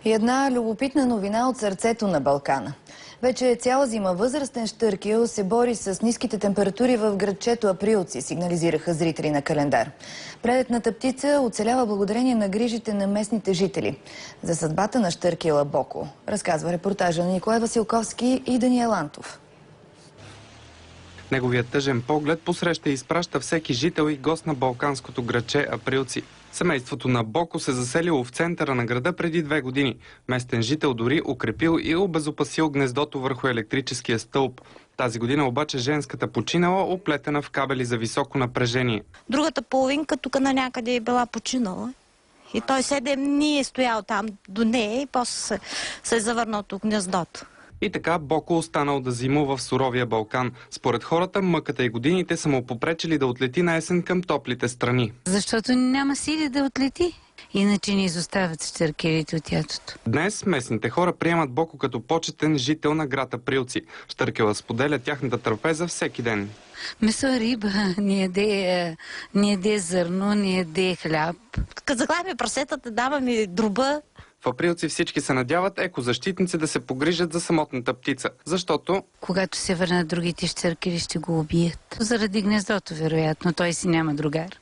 И една любопитна новина от сърцето на Балкана. Вече цяла зима възрастен щъркел се бори с ниските температури в градчето Априлци, сигнализираха зрители на Календар. Прелетната птица оцелява благодарение на грижите на местните жители. За съдбата на щъркела Боко разказва репортажа на Николай Василковски и Даниел Антов. Неговият тъжен поглед посреща и изпраща всеки жител и гост на балканското градче Априлци. Семейството на Боко се заселило в центъра на града преди 2 години. Местен жител дори укрепил и обезопасил гнездото върху електрическия стълб. Тази година обаче женската починала, оплетена в кабели за високо напрежение. Другата половинка тук на някъде е била починала. И той 7 дни е стоял там до нея и после се е завърнал от гнездото. И така Боко останал да зимува в суровия Балкан. Според хората, мъката и годините са му попречили да отлети на есен към топлите страни. Защото няма сили да отлети. Иначе ни изоставят щъркелите от ятото. Днес местните хора приемат Боко като почетен жител на град Априлци. Щъркела споделя тяхната трапеза всеки ден. Месо, риба, не яде зърно, не яде хляб. Като заклаваме прасетата, даваме дроба. В Априлци всички се надяват екозащитници да се погрижат за самотната птица, защото когато се върнат другите щъркели, ще го убият. Заради гнездото, вероятно. Той си няма другар.